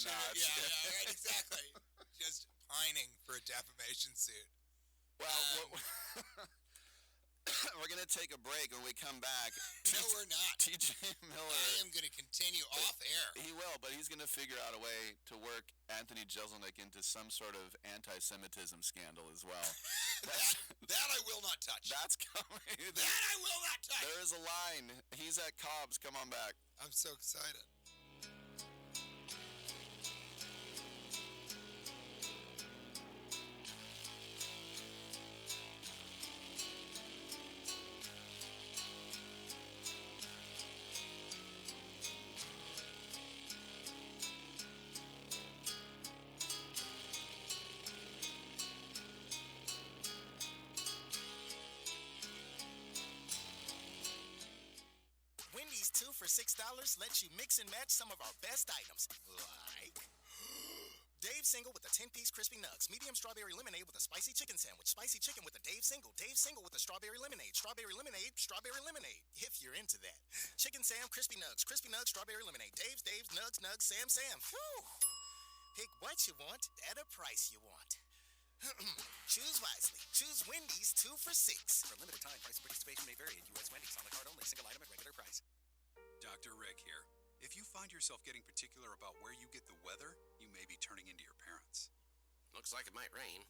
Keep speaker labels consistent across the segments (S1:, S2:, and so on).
S1: notch.
S2: Yeah, right, exactly. Just pining for a defamation suit.
S1: Well, we're going to take a break. When we come back,
S2: no, we're not.
S1: T.J. Miller.
S2: I am going to continue off air.
S1: He will, but he's going to figure out a way to work Anthony Jeselnik into some sort of anti-Semitism scandal as well.
S2: that I will not touch.
S1: That's coming.
S2: That I will not touch.
S1: There is a line. He's at Cobb's. Come on back.
S2: I'm so excited.
S3: Wendy's 2 for $6 lets you mix and match some of our best items, like Dave Single with a 10-piece crispy nugs, medium strawberry lemonade with a spicy chicken sandwich, spicy chicken with a Dave Single with a strawberry lemonade, if you're into that. Chicken Sam, crispy nugs, strawberry lemonade, Dave's, nugs, Sam. Whew. Pick what you want at a price you want. Choose wisely. Choose Wendy's 2 for $6. For a limited time, price and participation may vary at U.S. Wendy's. On the card only. Single item at regular price.
S4: Dr. Rick here. If you find yourself getting particular about where you get the weather, you may be turning into your parents.
S5: Looks like it might rain.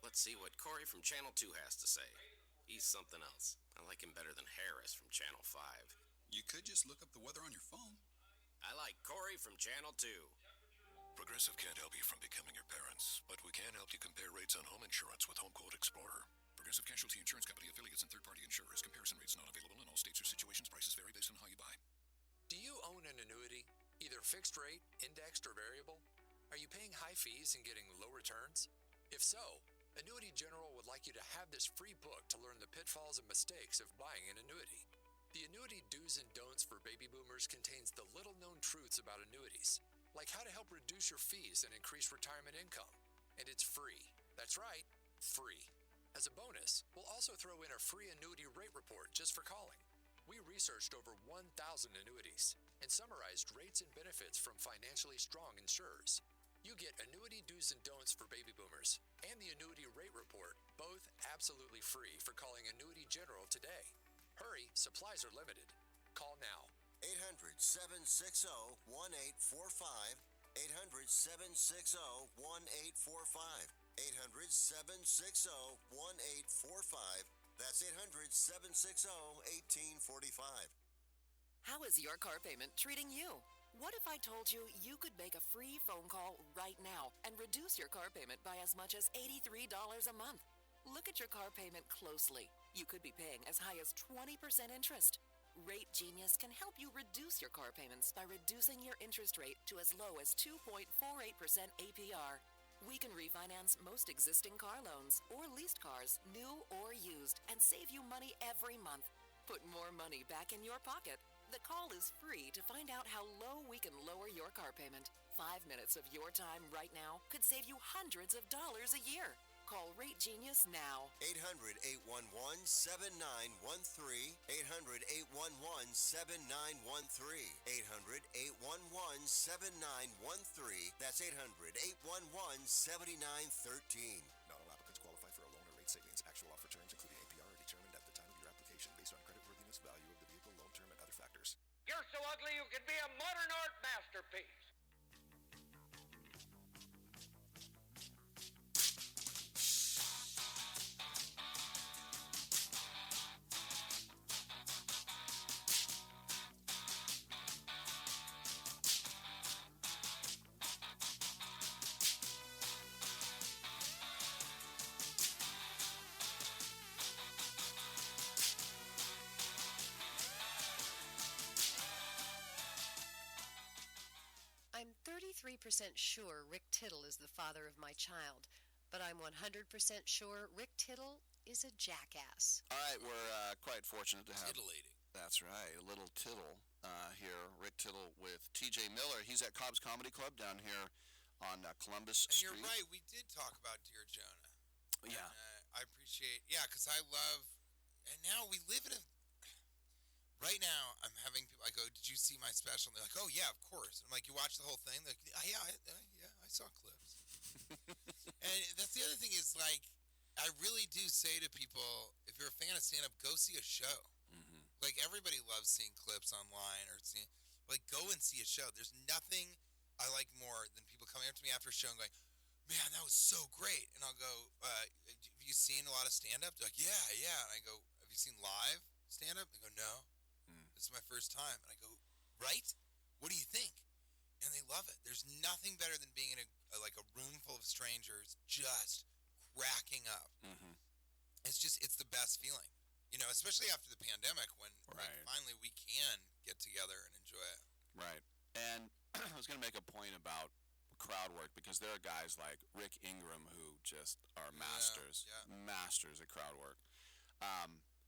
S5: Let's see what Corey from Channel 2 has to say. He's something else. I like him better than Harris from Channel 5.
S4: You could just look up the weather on your phone.
S5: I like Corey from Channel 2.
S6: Progressive can't help you from becoming your parents, but we can help you compare rates on home insurance with Home Quote Explorer. Progressive Casualty Insurance Company affiliates and third-party insurers. Comparison rates not available in all states or situations. Prices vary based on how you buy.
S7: Do you own an annuity, either fixed rate, indexed, or variable? Are you paying high fees and getting low returns? If so, Annuity General would like you to have this free book to learn the pitfalls and mistakes of buying an annuity. The Annuity Do's and Don'ts for Baby Boomers contains the little-known truths about annuities, like how to help reduce your fees and increase retirement income. And it's free. That's right, free. As a bonus, we'll also throw in a free annuity rate report just for calling. We researched over 1,000 annuities and summarized rates and benefits from financially strong insurers. You get Annuity Do's and Don'ts for Baby Boomers and the Annuity Rate Report, both absolutely free for calling Annuity General today. Hurry, supplies are limited. Call now.
S8: 800-760-1845. 800-760-1845. 800-760-1845. That's 800-760-1845.
S9: How is your car payment treating you? What if I told you you could make a free phone call right now and reduce your car payment by as much as $83 a month? Look at your car payment closely. You could be paying as high as 20% interest. Rate Genius can help you reduce your car payments by reducing your interest rate to as low as 2.48% APR. We can refinance most existing car loans or leased cars, new or used, and save you money every month. Put more money back in your pocket. The call is free to find out how low we can lower your car payment. 5 minutes of your time right now could save you hundreds of dollars a year. Call Rate Genius now.
S8: 800-811-7913. 800-811-7913. 800-811-7913. That's 800-811-7913.
S10: Not all applicants qualify for a loan or rate savings. Actual offer terms, including APR, are determined at the time of your application based on creditworthiness, value of the vehicle, loan term, and other factors.
S11: You're so ugly you could be a modern art masterpiece.
S12: I'm 33% sure Rick Tittle is the father of my child, but I'm 100% sure Rick Tittle is a jackass.
S1: All right, we're quite fortunate to have...
S2: Titillating.
S1: That's right, a little tittle here. Rick Tittle with T.J. Miller. He's at Cobb's Comedy Club down here on Columbus
S2: and
S1: Street.
S2: You're right, we did talk about Dear Jonah.
S1: Yeah.
S2: And, I appreciate, because I love, and now we live in a... Right now, I'm having people, I go, did you see my special? And they're like, oh, yeah, of course. And I'm like, you watched the whole thing? They're like, yeah, I And that's the other thing is, like, I really do say to people, if you're a fan of stand-up, go see a show.
S1: Mm-hmm.
S2: Like, everybody loves seeing clips online or seeing, like, go and see a show. There's nothing I like more than people coming up to me after a show and going, man, that was so great. And I'll go, have you seen a lot of stand-up? They're like, yeah. And I go, have you seen live stand-up? They go, no. This is my first time. And I go, right? What do you think? And they love it. There's nothing better than being in a room full of strangers just cracking up.
S1: Mm-hmm.
S2: It's the best feeling. You know, especially after the pandemic when finally we can get together and enjoy it.
S1: Right. And I was going to make a point about crowd work because there are guys like Rick Ingram who just are masters at crowd work.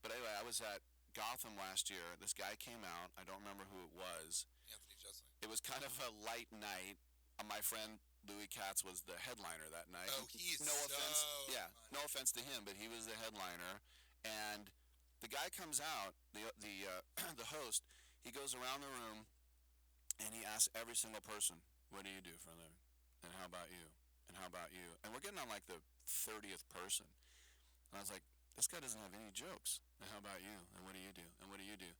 S1: But anyway, I was at Gotham last year. This guy came out. I don't remember who it was.
S2: Anthony Jeselnik.
S1: It was kind of a light night. My friend Louis Katz was the headliner that night.
S2: Oh, he's
S1: offense. Yeah,
S2: funny.
S1: no offense to him, but he was the headliner. And the guy comes out, the host. He goes around the room, and he asks every single person, "What do you do for a living? And how about you? And how about you?" And we're getting on like the 30th person. And I was like, this guy doesn't have any jokes. And how about you? And what do you do? And what do you do?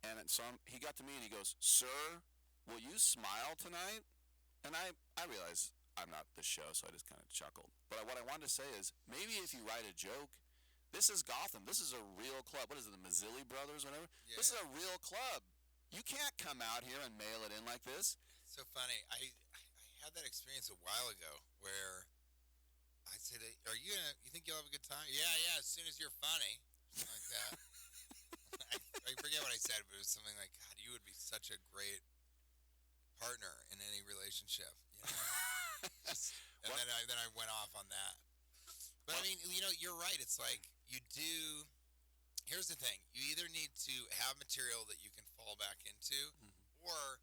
S1: And so he got to me and he goes, "Sir, will you smile tonight?" And I realized I'm not the show, so I just kind of chuckled. But what I wanted to say is, maybe if you write a joke, this is Gotham. This is a real club. What is it, the Mazzilli Brothers, whatever? Yeah. This is a real club. You can't come out here and mail it in like this.
S2: So funny. I had that experience a while ago where I said, you think you'll have a good time? Yeah, as soon as you're funny. Something like that. I forget what I said, but it was something like, God, you would be such a great partner in any relationship. You know? And then I went off on that. But I mean, you know, you're right. It's like you do. Here's the thing. You either need to have material that you can fall back into, or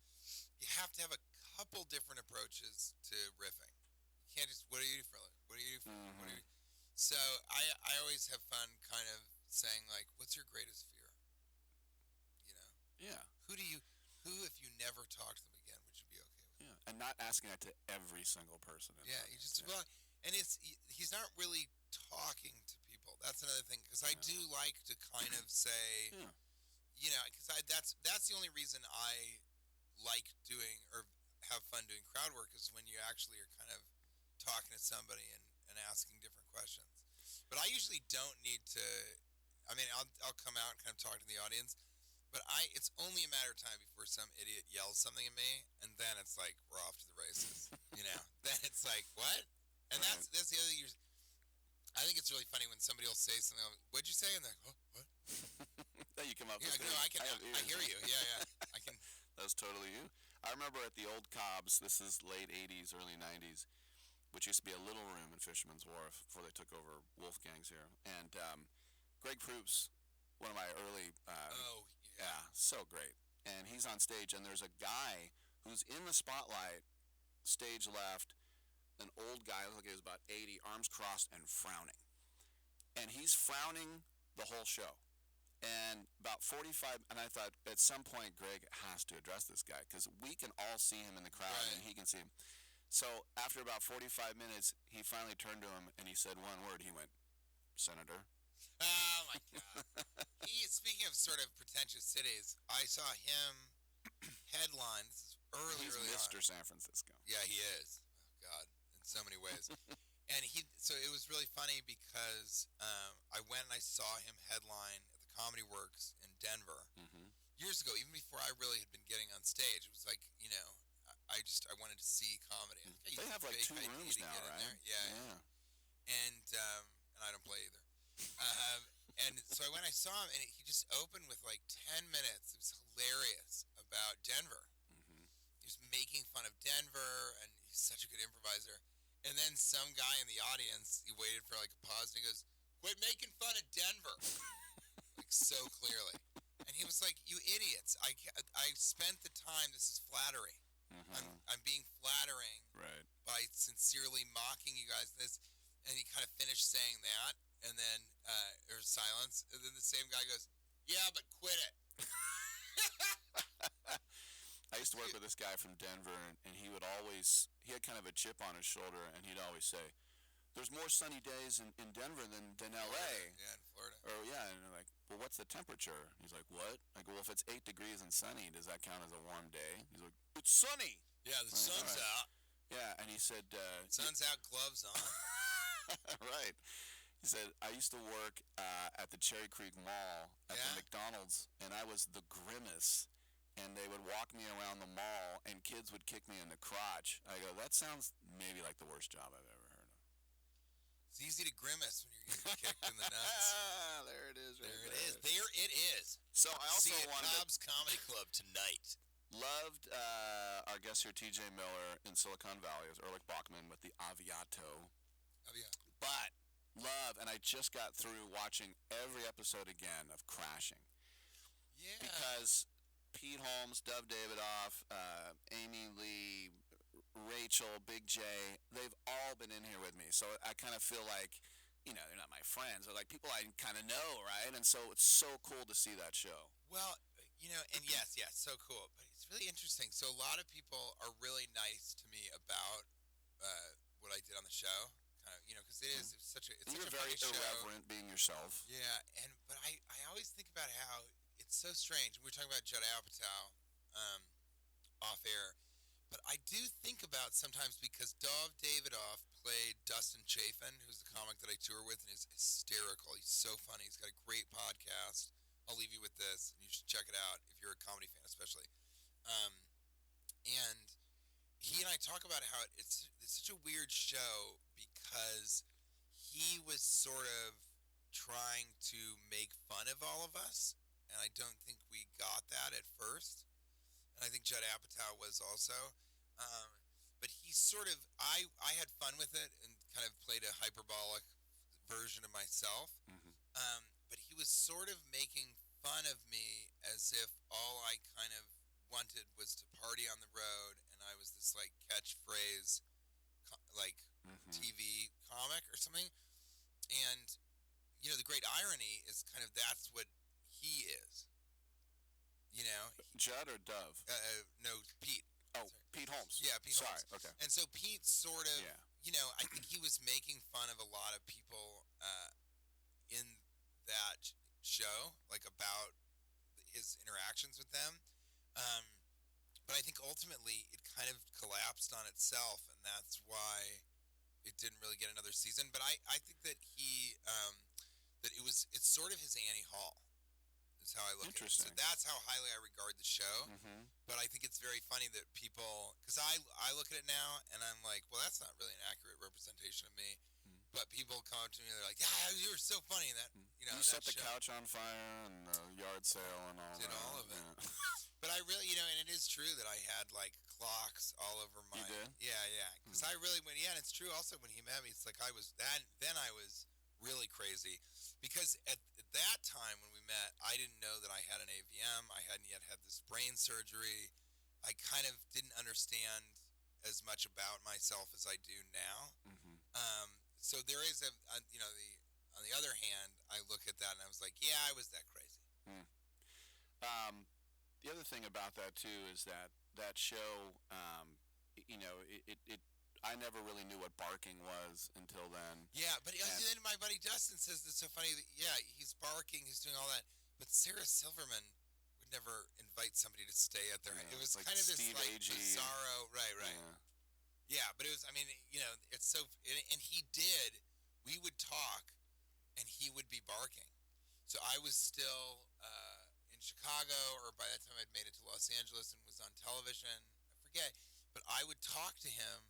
S2: you have to have a couple different approaches to riffing. You can't just, what do you do for a living? What do you do for a living? What do you do? So I always have fun kind of saying, like, what's your greatest fear? You know?
S1: Yeah.
S2: Who, if you never talk to them again, would you be okay with?
S1: Yeah. And not asking that to every single person.
S2: You just, well, and he's not really talking to people. That's another thing, because I do like to kind of say, you know, because that's the only reason I like doing or have fun doing crowd work is when you actually are kind of talking to somebody and asking different questions. But I usually don't need to. I mean, I'll come out and kind of talk to the audience, but it's only a matter of time before some idiot yells something at me, and then it's like we're off to the races. You know, then it's like what? And that's the other thing. I think it's really funny when somebody will say something. What'd you say? And they're like, oh, what?
S1: Then you come up.
S2: Yeah,
S1: with
S2: no, I hear you. Yeah, I can.
S1: That was totally you. I remember at the old Cobb's. This is late '80s, early '90s, which used to be a little room in Fisherman's Wharf before they took over Wolfgang's here. And Greg Proops, one of my early. Yeah, so great. And he's on stage, and there's a guy who's in the spotlight, stage left. An old guy, looked like he was about 80, arms crossed and frowning. And he's frowning the whole show. And about 45, and I thought at some point Greg has to address this guy because we can all see him in the crowd and he can see him. So after about 45 minutes, he finally turned to him and he said one word. He went, "Senator."
S2: Oh my God. Speaking of sort of pretentious cities, I saw him headline. This is early
S1: Mr.
S2: on.
S1: San Francisco.
S2: Yeah, he is. Oh God, in so many ways. And so it was really funny because I went and I saw him headline at the Comedy Works in Denver years ago, even before I really had been getting on stage. It was like, you know, I wanted to see comedy.
S1: They have like 2 rooms now, right?
S2: Yeah. And I don't play either. And so I went, I saw him, and he just opened with like 10 minutes. It was hilarious about Denver. He was making fun of Denver, and he's such a good improviser. And then some guy in the audience, he waited for like a pause, and he goes, "Quit making fun of Denver." Like so clearly. And he was like, "You idiots, I spent the time, this is flattery. I'm being flattering by sincerely mocking you guys." And he kind of finished saying that, and then there's silence, and then the same guy goes, "Yeah, but quit it."
S1: I used to work with this guy from Denver, and he had kind of a chip on his shoulder, and he'd always say, there's more sunny days in Denver than L.A.
S2: Yeah, in Florida.
S1: Or yeah, and they're like, well, what's the temperature? He's like, what? I go, well, if it's 8 degrees and sunny, does that count as a warm day? He's like, it's sunny.
S2: Yeah, the sun's out.
S1: Yeah, and he said,
S2: sun's out, gloves on.
S1: right. He said, I used to work at the Cherry Creek Mall at the McDonald's, and I was the grimace. And they would walk me around the mall, and kids would kick me in the crotch. I go, that sounds maybe like the worst job I've ever heard of.
S2: It's easy to grimace when you're getting kicked in the nuts.
S1: There it is.
S2: There it is. There it is.
S1: So I also
S2: See
S1: wanted
S2: Cobb's Comedy Club tonight.
S1: Loved our guest here, T.J. Miller in Silicon Valley, as Ehrlich Bachman with the Aviato. But love, and I just got through watching every episode again of Crashing.
S2: Yeah.
S1: Because Pete Holmes, Dove Davidoff, Amy Lee, Rachel, Big J, they've all been in here with me. So I kind of feel like, you know, they're not my friends. They're like people I kind of know, right? And so it's so cool to see that show.
S2: Well, you know, and yes, so cool. But it's really interesting. So a lot of people are really nice to me about what I did on the show. Kind of, you know, because it's such a
S1: You're
S2: very
S1: very irreverent being yourself.
S2: Yeah, but I always think about how it's so strange. We were talking about Judd Apatow off air, but I do think about sometimes because Dov Davidoff played Dustin Chafin, who's the comic that I tour with, and is hysterical. He's so funny. He's got a great podcast. I'll leave you with this, and you should check it out if you're a comedy fan, especially. And he and I talk about how it's such a weird show because he was sort of trying to make fun of all of us, and I don't think we got that at first. And I think Judd Apatow was also. But he sort of, I had fun with it and kind of played a hyperbolic version of myself. But he was sort of making fun of me as if all I kind of wanted was to party on the road, and I was this like catchphrase, like TV comic or something. And, you know, the great irony is kind of that's what he is. You know?
S1: Judd or Dove?
S2: No, Pete.
S1: Oh, sorry. Pete Holmes.
S2: Yeah, Pete Holmes.
S1: Sorry, okay.
S2: And so Pete sort of, you know, I think he was making fun of a lot of people in that show, like about his interactions with them. But I think ultimately it kind of collapsed on itself, and that's why it didn't really get another season. But I think that it's sort of his Annie Hall. Is how I look at it. So that's how highly I regard the show. But I think it's very funny that people, because I look at it now and I'm like, well, that's not really an accurate representation of me. But people come up to me and they're like, yeah, you were so funny in that. You know,
S1: you set the couch on fire and the yard sale and all.
S2: Did all of it. But I really, you know, and it is true that I had like clocks all over my.
S1: You did?
S2: Yeah. Because I really went. Yeah, and it's true. Also, when he met me, it's like I was that. Then I was really crazy. Because at that time when we met, I didn't know that I had an AVM. I hadn't yet had this brain surgery. I kind of didn't understand as much about myself as I do now. So there is you know, on the other hand, I look at that and I was like, yeah, I was that crazy.
S1: The other thing about that too is that show, you know, it I never really knew what barking was until then.
S2: Yeah, but then my buddy Dustin says it's so funny that, yeah, he's barking, he's doing all that, but Sarah Silverman would never invite somebody to stay at their house. It was
S1: like
S2: kind of this
S1: Steve
S2: like
S1: Agee.
S2: bizarro, right. Yeah, but it was, I mean, you know, it's so, and he did, we would talk, and he would be barking. So I was still in Chicago, or by that time I'd made it to Los Angeles and was on television, I forget, but I would talk to him,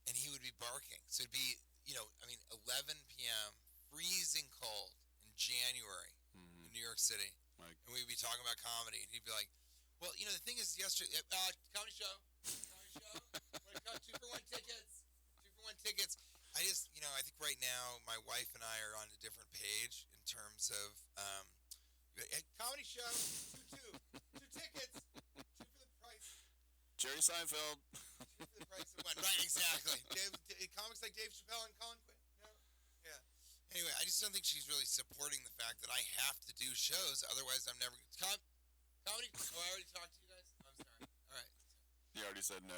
S2: and he would be barking. So it'd be, you know, I mean, 11 p.m., freezing cold in January in New York City.
S1: Like,
S2: and we'd be talking about comedy, and he'd be like, well, you know, the thing is yesterday, comedy show, what, 2-for-1 tickets, 2-for-1 tickets. I just, you know, I think right now my wife and I are on a different page in terms of, comedy show, 2 tickets, 2 for the price.
S1: Jerry Seinfeld.
S2: 2 for the price of 1. Right, exactly. Comics like Dave Chappelle and Colin Quinn. No? Yeah. Anyway, I just don't think she's really supporting the fact that I have to do shows, otherwise I'm never... Comedy? Oh, I already talked to you guys? I'm sorry. All right.
S1: You already said no.